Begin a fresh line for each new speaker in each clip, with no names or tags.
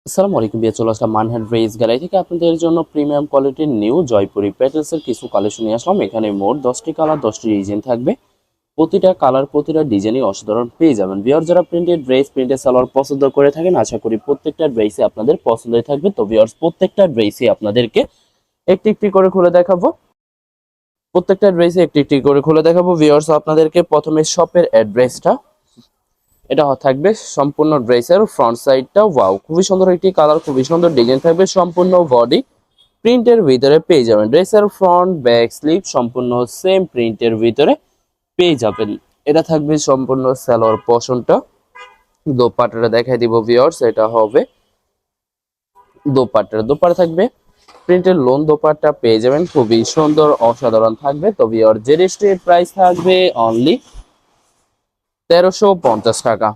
আসসালামু আলাইকুম বিয়ে চলে আসলাম মানহাট ড্রেস গ্যালারি থেকে আপনাদের জন্য প্রিমিয়াম কোয়ালিটির নিউ জয়পুরি প্যাটেলসের কিছু কালেকশন নিয়ে আসলাম। এখানে মোট 10টি কালার 10টি ডিজাইন থাকবে। প্রতিটা কালার প্রতিটা ডিজাইনই অসাধারণ পেয়ে যাবেন। ভিউয়ার যারা প্রিন্টেড ড্রেস প্রিন্টেড সালোয়ার পছন্দ করে থাকেন আশা করি প্রত্যেকটা ড্রেসই আপনাদের পছন্দই থাকবে। তো ভিউয়ার্স প্রত্যেকটা ড্রেসই আপনাদেরকে একটি একটি করে খুলে দেখাবো। প্রত্যেকটা ড্রেসই একটি একটি করে খুলে দেখাবো। ভিউয়ার্স আপনাদেরকে প্রথমে শপের অ্যাড্রেসটা, এটা থাকবে সম্পূর্ণ ড্রেসের ফ্রন্ট সাইডটা। ওয়াও, খুবই সুন্দর একটি কালার, খুবই সুন্দর ডিজাইন থাকবে। সম্পূর্ণ বডি প্রিন্টের ভিতরে পেয়ে যাবেন। ড্রেসের ফ্রন্ট ব্যাক স্লিভ সম্পূর্ণ সেম প্রিন্টের ভিতরে পেয়ে যাবেন। এটা থাকবে সম্পূর্ণ সালোয়ার পোরশনটা। দোপাট্টাটা দেখাই দিব ভিউয়ার্স, এটা হবে দোপাট্টা থাকবে প্রিন্টের লোন দোপাট্টা পেয়ে যাবেন, খুবই সুন্দর অসাধারণ থাকবে। তো ভিউয়ার যে ড্রেসটির প্রাইস থাকবে অনলি 1350 টাকা।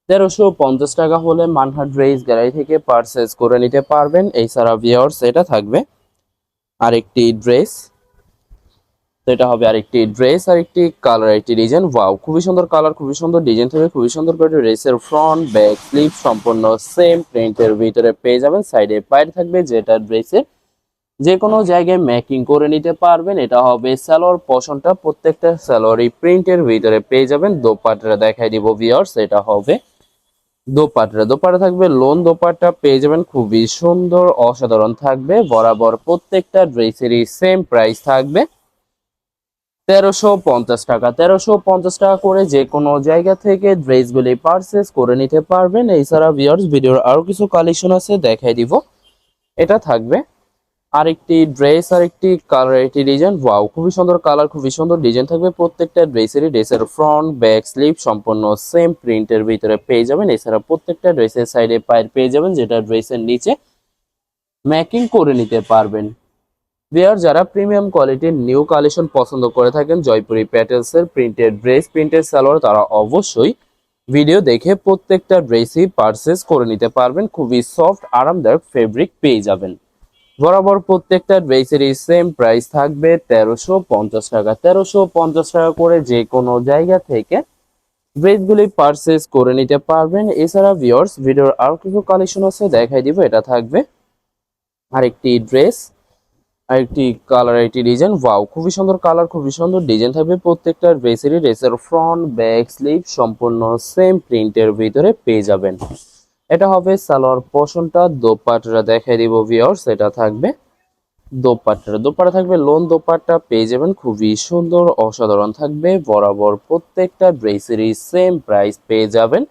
1350 টাকা হলে মানহাট ড্রেস গ্যালারি থেকে পারচেজ করে নিতে পারবেন। এছাড়া ভিউয়ার্স এটা থাকবে আরেকটি ড্রেস, তো এটা হবে আরেকটি ড্রেস, আরেকটি কালার, একটি ডিজাইন। ওয়াও, খুবই সুন্দর কালার, খুবই সুন্দর ডিজাইন থাকবে, খুবই সুন্দর করে ড্রেসের ফ্রন্ট ব্যাক স্লিভ সম্পূর্ণ সেম প্রিন্টের ভিতরে পেয়ে যাবেন। সাইডে পায়ের থাকবে যেটা ড্রেসের যে কোনো জায়গায় মেকিং করে নিতে পারবেন। এটা হবে সালোয়ার পোরশনটা, প্রত্যেকটা সালোয়ারই প্রিন্টের ভিতরে পেয়ে যাবেন। দোপাট্টা দেখাই দিব ভিউয়ার্স, এটা হবে দোপাট্টা থাকবে লোন দোপাট্টা পেয়ে যাবেন, খুবই সুন্দর অসাধারণ থাকবে। বরাবর প্রত্যেকটা ড্রেসেরই সেম প্রাইস থাকবে 1350 টাকা। 1350 টাকা করে যে কোনো জায়গা থেকে ড্রেসগুলি পারচেস করে নিতে পারবেন। এছাড়া ভিউয়ার্স ভিডিওর আরো কিছু কালেকশন আছে দেখাই দিব। এটা থাকবে আরেকটি ড্রেস, আরেকটি কালার, একটি ডিজাইন। ওয়াও, খুবই সুন্দর কালার, খুবই সুন্দর ডিজাইন থাকবে। প্রত্যেকটা ড্রেসের ফ্রন্ট ব্যাক স্লিভ সম্পূর্ণ সেম প্রিন্টের ভিতরে পেয়ে যাবেন। এছাড়া প্রত্যেকটা ড্রেসের সাইডে পায়ের পেয়ে যাবেন যেটা ড্রেসের নিচে ম্যাকিং করে নিতে পারবেন। ভিউয়ার যারা প্রিমিয়াম কোয়ালিটির নিউ কালেকশন পছন্দ করে থাকেন জয়পুরি প্যাটেলসের প্রিন্টেড ড্রেস প্রিন্টেড সালোয়ার, তারা অবশ্যই ভিডিও দেখে প্রত্যেকটা ড্রেসই পারচেস করে নিতে পারবেন। খুবই সফট আরামদায়ক ফেব্রিক পেয়ে যাবেন। বরাবর প্রত্যেকটা ড্রেসেরই সেম প্রাইস থাকবে 1350 টাকা। 1350 টাকা করে যে কোনো জায়গা থেকে ড্রেসগুলি পারচেস করে নিতে পারবেন। এছাড়া ভিউয়ার্স ভিডিওর আরো কিছু কালেকশন আছে দেখাই দিব। এটা থাকবে আরেকটি ড্রেস, আরেকটি কালার, একটি ডিজাইন। ওয়াও, খুবই সুন্দর কালার, খুবই সুন্দর ডিজাইন থাকবে। প্রত্যেকটা ড্রেসের ফ্রন্ট ব্যাক স্লিভ সম্পূর্ণ সেম প্রিন্টের ভিতরে পেয়ে যাবেন। এটা হবে সালোয়ার পোরশনটা। দোপাট্টা দেখাই দিব ভিউয়ার্স, এটা থাকবে দোপাট্টা থাকবে লোন দোপাট্টা পেয়ে যাবেন, খুবই সুন্দর অসাধারণ থাকবে। বরাবর প্রত্যেকটা ড্রেসেরই সেম প্রাইস পেয়ে যাবেন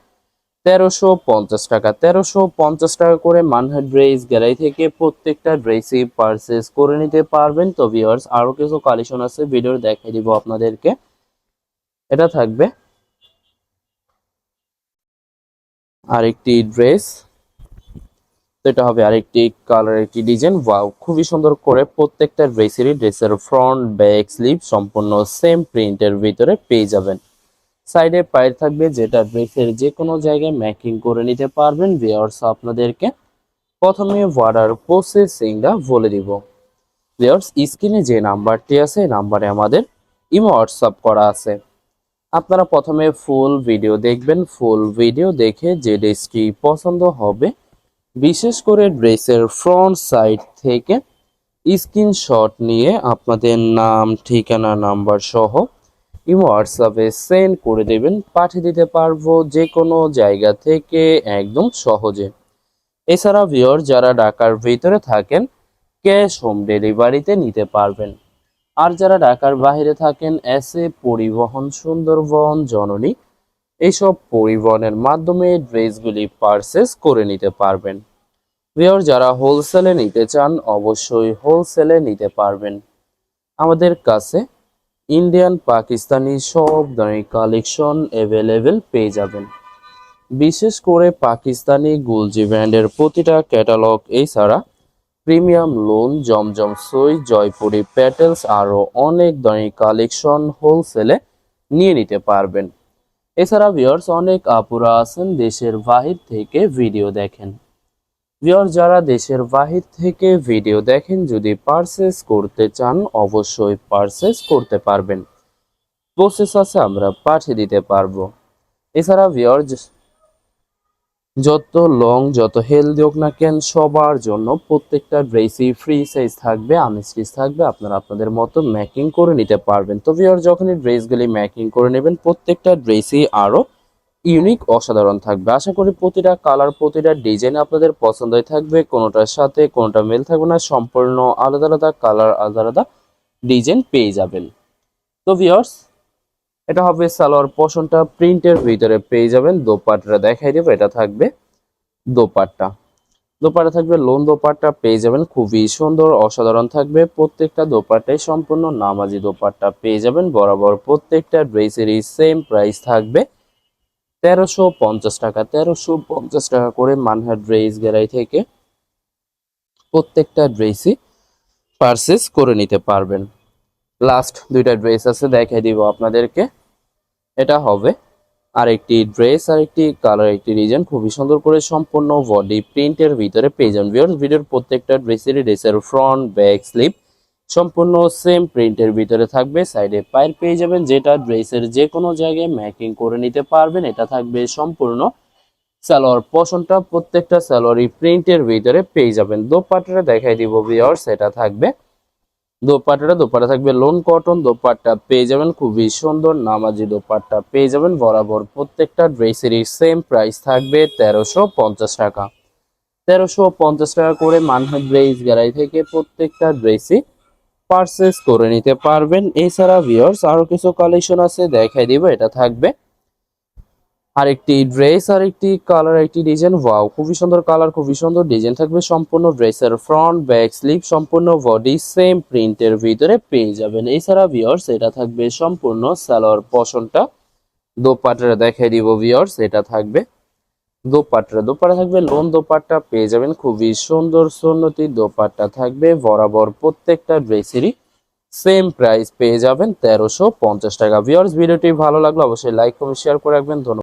1350 টাকা। 1350 টাকা করে মানহাট ড্রেস গ্যালারি থেকে প্রত্যেকটা ড্রেসই পারচেস করে নিতে পারবেন। তো ভিউয়ার্স আরো কিছু কালেকশন আছে ভিডিও দেখাই দিব আপনাদেরকে। এটা থাকবে আরেকটি ড্রেস, তো এটা হবে আরেকটি কালার, একটি ডিজাইন। ওয়াও, খুবই সুন্দর করে প্রত্যেকটা ড্রেসের ফ্রন্ট ব্যাক স্লিভ সম্পূর্ণ সেম প্রিন্টের ভিতরে পেয়ে যাবেন। সাইডে পায়ের থাকবে যেটা ড্রেসের যে কোনো জায়গায় ম্যাকিং করে নিতে পারবেন। ভিউয়ার্স আপনাদেরকে প্রথমে অর্ডার প্রসেসিংটা বলে দিব। ভিউয়ার্স স্ক্রিনে যে নাম্বারটি আছে এই নাম্বারে আমাদের ইমো হোয়াটসঅ্যাপ করা আছে। আপনারা প্রথমে ফুল ভিডিও দেখবেন, ফুল ভিডিও দেখে যে ড্রেসটি পছন্দ হবে বিশেষ করে ড্রেসের ফ্রন্ট সাইড থেকে স্ক্রিনশট নিয়ে আপনাদের নাম ঠিকানা নাম্বার সহ ইমো হোয়াটসঅ্যাপে সেন্ড করে দেবেন, পাঠিয়ে দিতে পারবো যে কোনো জায়গা থেকে একদম সহজে। এছাড়া ভিউয়ার যারা ঢাকার ভিতরে থাকেন ক্যাশ হোম ডেলিভারিতে নিতে পারবেন। আর যারা ঢাকার বাইরে থাকেন এসএ পরিবহন, সুন্দরবন, জননী এইসব পরিবহনের মাধ্যমে ড্রেসগুলি পারচেস করে নিতে পারবেন। ভিউয়ার যারা হোলসেলে নিতে চান অবশ্যই হোলসেলে নিতে পারবেন। আমাদের কাছে ইন্ডিয়ান পাকিস্তানি সব ধরনের কালেকশন অ্যাভেলেবেল পেয়ে যাবেন। বিশেষ করে পাকিস্তানি গুলজি ব্র্যান্ডের প্রতিটা ক্যাটালগ, এছাড়া প্রিমিয়াম লোন, জমজম সুই, জয়পুরি প্যাটেলস আরও অনেক ধরনের কালেকশন হোলসেলে নিয়ে নিতে পারবেন। এছাড়া ভিউয়ার্স অনেক আপুরা আছেন দেশের বাহির থেকে ভিডিও দেখেন। ভিউয়ার যারা দেশের বাহির থেকে ভিডিও দেখেন যদি পারচেস করতে চান অবশ্যই পারচেস করতে পারবেন। প্রসেস আছে আমরা পাঠিয়ে দিতে পারবো। এছাড়া ভিউয়ার যত লং যত হেলদি হোক না কেন সবার জন্য প্রত্যেকটা ড্রেসই ফ্রি সাইজ থাকবে, আনস্টিচ থাকবে, আপনারা আপনাদের মতো মেকিং করে নিতে পারবেন। তো ভিউয়ার যখনই ড্রেসগুলি মেকিং করে নেবেন প্রত্যেকটা ড্রেসই আরো ইউনিক অসাধারণ থাকবে। আশা করি প্রতিটা কালার প্রতিটা ডিজাইন আপনাদের পছন্দই থাকবে, কোনোটার সাথে কোনোটা মেল থাকবে না, সম্পূর্ণ আলাদা আলাদা কালার আলাদা আলাদা ডিজাইন পেয়ে যাবেন। তো ভিউয়ার্স এটা হবে সালোয়ার পোর্শনটা, প্রিন্টের ভিতরে পেয়ে যাবেন। দোপাট্টা দেখাই দেবো, এটা থাকবে দোপাট্টা। দোপাট্টা থাকবে লোন দোপাট্টা পেয়ে যাবেন, খুবই সুন্দর অসাধারণ থাকবে। প্রত্যেকটা দোপাট্টাই সম্পূর্ণ নামাজি দোপাট্টা পেয়ে যাবেন। বরাবর প্রত্যেকটা ড্রেসেরই সেম প্রাইস থাকবে 1350 টাকা। 1350 টাকা করে মানহার ড্রেস গ্যালারি থেকে প্রত্যেকটা ড্রেসই পারচেস করে নিতে পারবেন। লাস্ট দুইটা ড্রেস আছে দেখাই দিব আপনাদেরকে। এটা হবে আরেকটি ড্রেস, আরেকটি কালার, একটি ডিজাইন খুবই সুন্দর করে সম্পূর্ণ বডি প্রিন্টের ভিতরে পেয়ে যাবেন। ভিডিওর প্রত্যেকটা ড্রেসের ফ্রন্ট ব্যাক স্লিপ সম্পূর্ণ সেম প্রিন্টের ভিতরে থাকবে। সাইডে পায়ের পেয়ে যাবেন, যেটা ড্রেসের যে কোনো জায়গায় ম্যাকিং করে নিতে পারবেন। এটা থাকবে সম্পূর্ণ সালোয়ার পোর্শনটা, প্রত্যেকটা সালোয়ারই প্রিন্টের ভিতরে পেয়ে যাবেন। দোপাট্টাটা দেখাই দিব ভিউয়ার্স, এটা থাকবে দোপাট্টা থাকবে লোন কটন দোপাট্টা পেয়ে যাবেন, খুবই সুন্দর নামাজি দোপাট্টা পেয়ে যাবেন। বরাবর প্রত্যেকটা ড্রেসেরই সেম প্রাইস থাকবে 1350 টাকা। 1350 টাকা করে মানহার ড্রেস গ্যালারি থেকে প্রত্যেকটা ড্রেসই পারচেস করে নিতে পারবেন। এছাড়া ভিউয়ার্স আরো কিছু কালেকশন আছে দেখাই দিব। এটা থাকবে আরেকটি ড্রেস, আরেকটি কালার, একটি ডিজাইন। ওয়াও, খুবই সুন্দর কালার, খুবই সুন্দর ডিজাইন থাকবে। সম্পূর্ণ ড্রেসের ফ্রন্ট ব্যাক স্লিভ সম্পূর্ণ বডি সেম প্রিন্টের ভিতরে পেয়ে যাবেন। এছাড়া ভিউয়ার্স এটা থাকবে সম্পূর্ণ সালোয়ার পোর্শনটা। দোপাট্টা দেখাই দিব ভিউয়ার্স, এটা থাকবে দোপাট্টা থাকবে লোন দোপাট্টা পেয়ে যাবেন, খুবই সুন্দর সুন্নতি দোপাট্টা থাকবে। বরাবর প্রত্যেকটা ড্রেসেরই সেম প্রাইস পেয়ে যাবেন 1350 টাকা। ভিউয়ার্স ভিডিওটি ভালো লাগলো অবশ্যই লাইক কমেন্ট শেয়ার করে রাখবেন। ধন্যবাদ।